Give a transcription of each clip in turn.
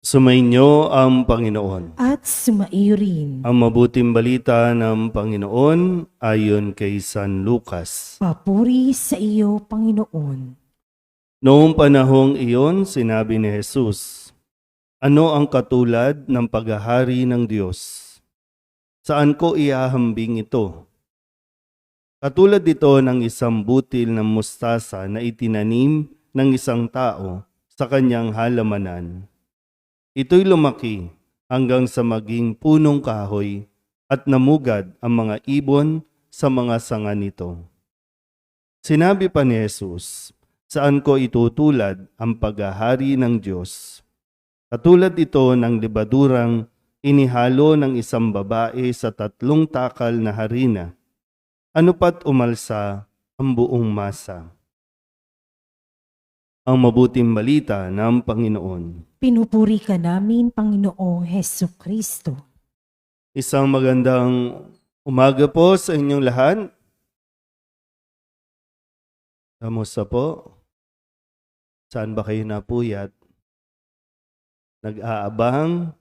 Sumainyo ang Panginoon. At sumaiyo rin. Ang mabuting balita ng Panginoon ayon kay San Lucas. Papuri sa iyo, Panginoon. Noong panahong iyon, sinabi ni Jesus, "Ano ang katulad ng paghahari ng Diyos? Saan ko iahambing ito? Katulad ito ng isang butil ng mustasa na itinanim ng isang tao sa kanyang halamanan. Ito'y lumaki hanggang sa maging punong kahoy at namugad ang mga ibon sa mga sanga nito." Sinabi pa ni Jesus, "Saan ko itutulad ang paghahari ng Diyos? Katulad ito ng libadurang inihalo ng isang babae sa 3 takal na harina. Ano pat umalsa ang buong masa." Ang mabuting balita ng Panginoon. Pinupuri ka namin, Panginoong Hesukristo. Isang magandang umaga po sa inyong lahat. Kamusta po? Saan ba kayo napuyat? Nag-aabang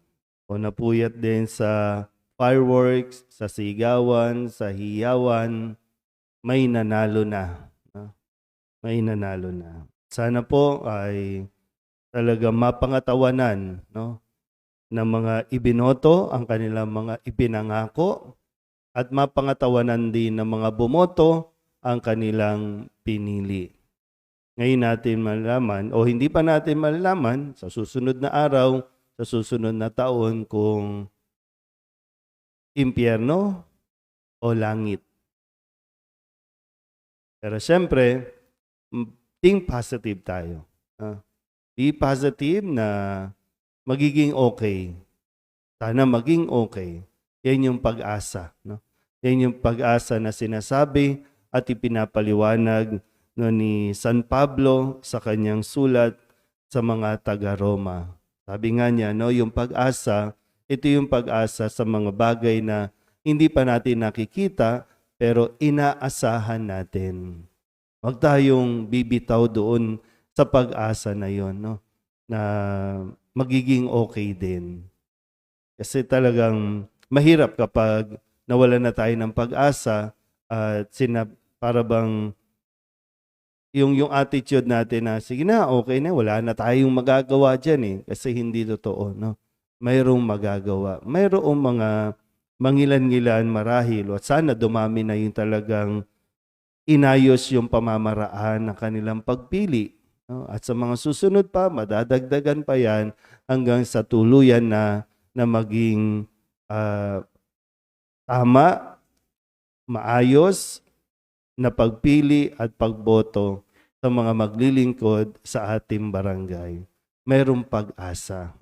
o napuyat din sa fireworks, sa sigawan, sa hiyawan? May nanalo na. May nanalo na. Sana po ay talagang mapangatawanan, no, ng mga ibinoto ang kanilang mga ipinangako at mapangatawanan din ng mga bumoto ang kanilang pinili. Ngayon natin malalaman o hindi pa natin malalaman sa susunod na araw, sa susunod na taon kung impyerno o langit. Pero siyempre, think positive tayo. Be positive na magiging okay. Sana maging okay. Yan yung pag-asa. No? Yan yung pag-asa na sinasabi at ipinapaliwanag ni San Pablo sa kanyang sulat sa mga taga-Roma. Sabi nga niya, no, yung pag-asa, ito yung pag-asa sa mga bagay na hindi pa natin nakikita pero inaasahan natin. Huwag tayong bibitaw doon sa pag-asa na yon, no? Na magiging okay din. Kasi talagang mahirap kapag nawalan na tayo ng pag-asa at para bang yung attitude natin na sige na, okay na, wala na tayong magagawa dyan eh. Kasi hindi totoo, no? Mayroong magagawa. Mayroong mga mangilan-ngilan marahil at sana dumami na yung talagang inayos yung pamamaraan ng kanilang pagpili. No? At sa mga susunod pa, madadagdagan pa yan hanggang sa tuluyan na maging tama, maayos na pagpili at pagboto sa mga maglilingkod sa ating barangay. Mayroong pag-asa.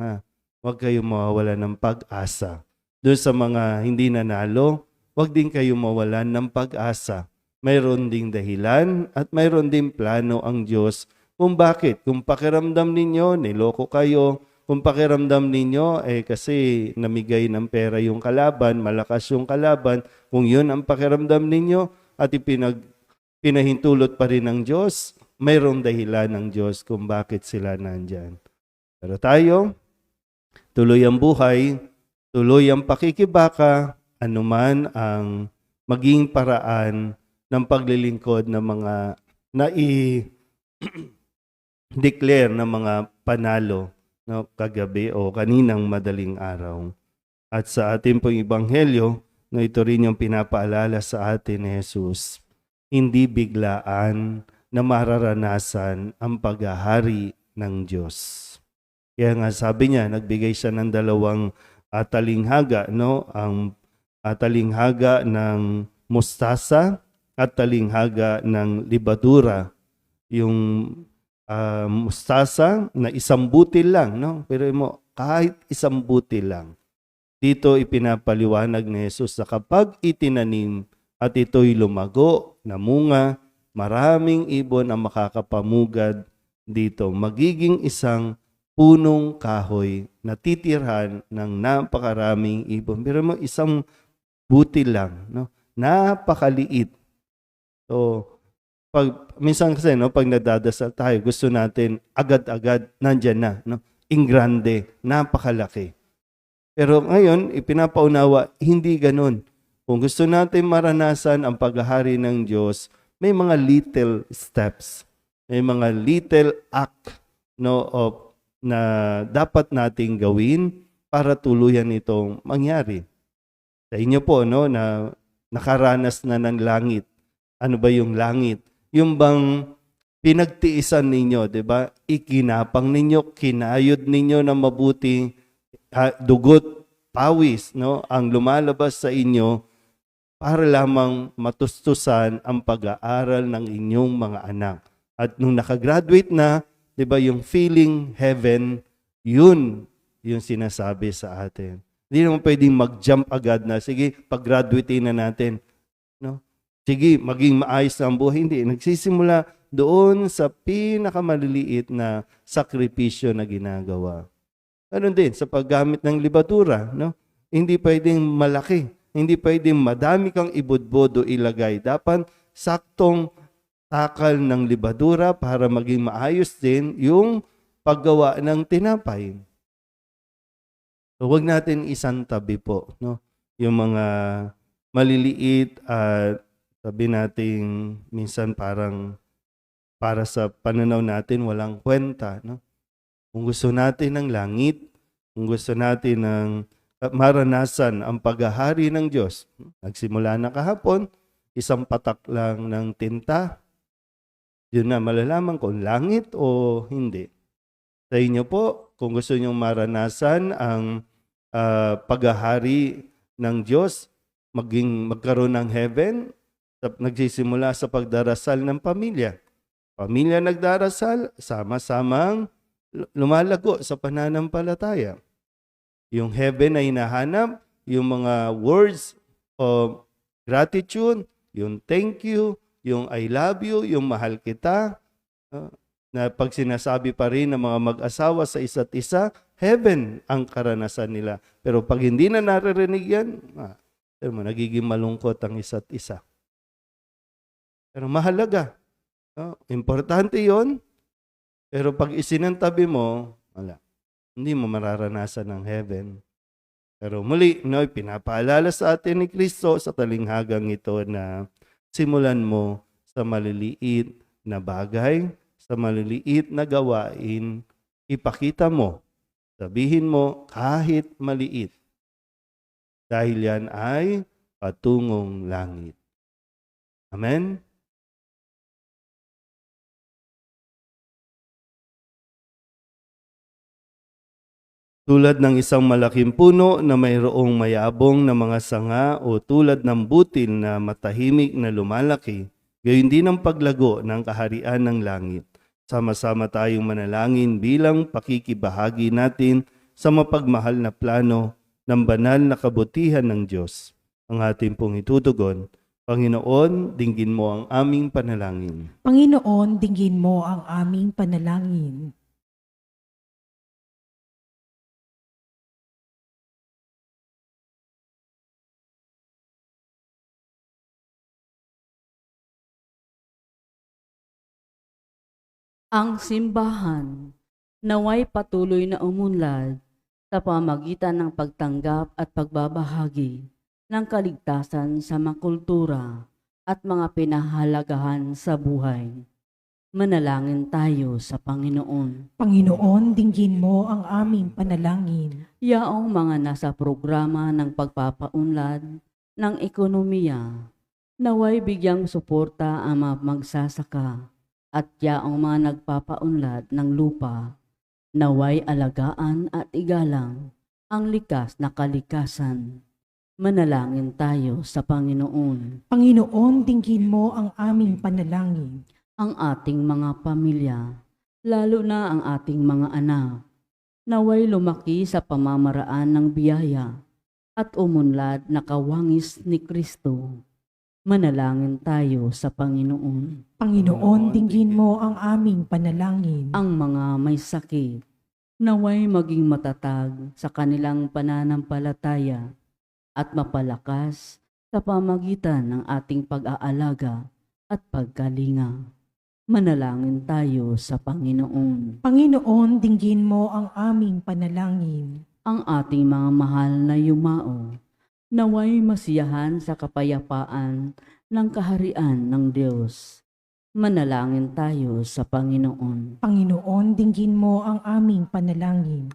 Huwag kayong mawawala ng pag-asa. Doon sa mga hindi nanalo, huwag din kayong mawalan ng pag-asa. Mayroon ding dahilan at mayroon ding plano ang Diyos kung bakit. Kung pakiramdam ninyo, niloko kayo. Kung pakiramdam ninyo, kasi namigay ng pera yung kalaban, malakas yung kalaban. Kung yun ang pakiramdam ninyo at pinahintulot pa rin ng Diyos, mayroong dahilan ng Diyos kung bakit sila nandyan. Pero tayo, tuloy ang buhay, tuloy ang pakikibaka, anuman ang maging paraan ng paglilingkod ng mga declare ng mga panalo, no, kagabi o kaninang madaling araw. At sa ating pong ebanghelyo, no, ito rin yung pinapaalala sa atin ni Jesus, hindi biglaan na mararanasan ang paghahari ng Diyos. Kaya nga sabi niya, nagbigay siya ng 2 talinghaga, no? Ang talinghaga ng mustasa at talinghaga ng libadura. Yung mustasa na isang butil lang, no? Pero mo, kahit isang butil lang. Dito ipinapaliwanag ni Jesus na kapag itinanim at ito'y lumago, namunga, maraming ibon ang makakapamugad dito. Magiging isang punong kahoy na titirhan ng napakaraming ibon. Pero mo, isang butil lang, no? Napakaliit. So, minsan kasi, no, pag nadadasal tayo, gusto natin agad-agad nandyan na, no? Ingrande, napakalaki. Pero ngayon, ipinapaunawa, hindi ganun. Kung gusto natin maranasan ang paghahari ng Diyos, may mga little steps, may mga little act, no, na dapat nating gawin para tuluyan itong mangyari. Sa inyo po, no, na nakaranas na ng langit. Ano ba yung langit? Yung bang pinagtiisan ninyo, 'di ba? Ikinapang ninyo, kinayod ninyo na mabuti, dugot, pawis, no, ang lumalabas sa inyo para lamang matustusan ang pag-aaral ng inyong mga anak. At nung nakagraduate na, 'di ba, yung feeling heaven, yun yung sinasabi sa atin. Hindi naman pwedeng mag-jump agad na, sige, pag-graduate na natin, no? Sige, maging maayos na ang buhay. Hindi. Nagsisimula doon sa pinakamaliliit na sakripisyo na ginagawa. Ganun din sa paggamit ng libadura, no? Hindi pwedeng malaki. Hindi pwedeng madami kang ibudbodo ilagay. Dapat saktong takal ng libadura para maging maayos din yung paggawa ng tinapay. So, huwag natin isantabi po, no? Yung mga maliliit at sabi natin minsan parang para sa pananaw natin walang kwenta, no? Kung gusto natin ng langit, kung gusto natin ng maranasan ang paghahari ng Diyos, nagsimula na kahapon, isang patak lang ng tinta, yun na malalaman kung langit o hindi. Sa inyo po, kung gusto nyong maranasan ang paghahari ng Diyos, magkaroon ng heaven, nagsisimula sa pagdarasal ng pamilya. Pamilya nagdarasal, sama-samang lumalago sa pananampalataya. Yung heaven na hinahanap, yung mga words of gratitude, yung thank you, yung I love you, yung mahal kita, na pag sinasabi pa rin ng mga mag-asawa sa isa't isa, heaven ang karanasan nila. Pero pag hindi na naririnig yan, nagiging malungkot ang isa't isa. Pero mahalaga. No? Importante yon. Pero pag isinantabi mo, wala. Hindi mo mararanasan ng heaven. Pero muli, no, pinapaalala sa atin ni Kristo sa talinghagang ito na simulan mo sa maliliit na bagay, sa maliliit na gawain, ipakita mo, sabihin mo kahit maliit. Dahil yan ay patungong langit. Amen? Tulad ng isang malaking puno na mayroong mayabong na mga sanga o tulad ng butil na matahimik na lumalaki, gayon din ang paglago ng kaharian ng langit. Sama-sama tayong manalangin bilang pakikibahagi natin sa mapagmahal na plano ng banal na kabutihan ng Diyos. Ang ating pong itutugon, Panginoon, dinggin mo ang aming panalangin. Panginoon, dinggin mo ang aming panalangin. Ang simbahan naway patuloy na umunlad sa pamagitan ng pagtanggap at pagbabahagi ng kaligtasan sa mga kultura at mga pinahalagahan sa buhay. Manalangin tayo sa Panginoon. Panginoon, dinggin mo ang aming panalangin. Yaong mga nasa programa ng pagpapaunlad ng ekonomiya, naway bigyang suporta ang mga magsasaka at yaong mga nagpapaunlad ng lupa, naway alagaan at igalang ang likas na kalikasan. Manalangin tayo sa Panginoon. Panginoon, dinggin mo ang aming panalangin. Ang ating mga pamilya, lalo na ang ating mga anak, naway lumaki sa pamamaraan ng biyaya at umunlad na kawangis ni Kristo. Manalangin tayo sa Panginoon. Panginoon, dinggin mo ang aming panalangin. Ang mga may sakit, naway maging matatag sa kanilang pananampalataya at mapalakas sa pamagitan ng ating pag-aalaga at pagkalinga. Manalangin tayo sa Panginoon. Panginoon, dinggin mo ang aming panalangin. Ang ating mga mahal na yumao, naway masiyahan sa kapayapaan ng kaharian ng Diyos. Manalangin tayo sa Panginoon. Panginoon, dinggin mo ang aming panalangin.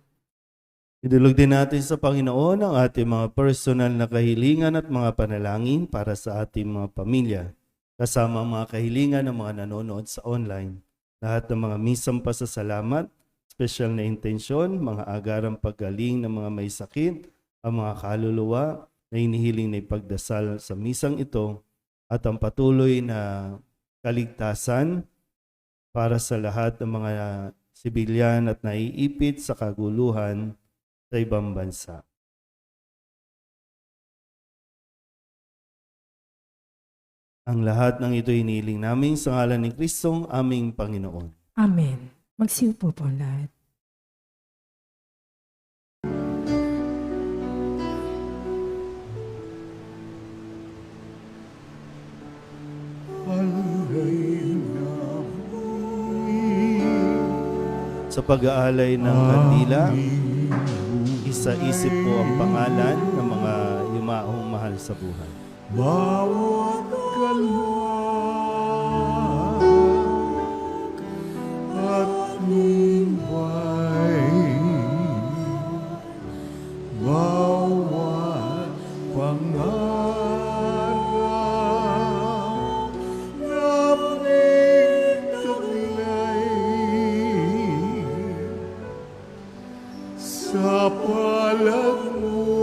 Idulog din natin sa Panginoon ang ating mga personal na kahilingan at mga panalangin para sa ating mga pamilya. Kasama ang mga kahilingan ng mga nanonood sa online. Lahat ng mga misang pasasalamat, special na intensyon, mga agarang paggaling ng mga may sakit, ang mga kaluluwa na hinihiling na ipagdasal sa misang ito, at ang patuloy na kaligtasan para sa lahat ng mga sibilyan at naiipit sa kaguluhan sa ibang bansa. Ang lahat ng ito hinihiling namin sa ngalan ni Kristong aming Panginoon. Amen. Magsiupo po lahat. Sa pag-aalay ng kandila, isa-isip po ang pangalan ng mga yumaong mahal sa buhay. Bawat galak at lumbay, bawat pangarap na pinagtaglay sa palad mo.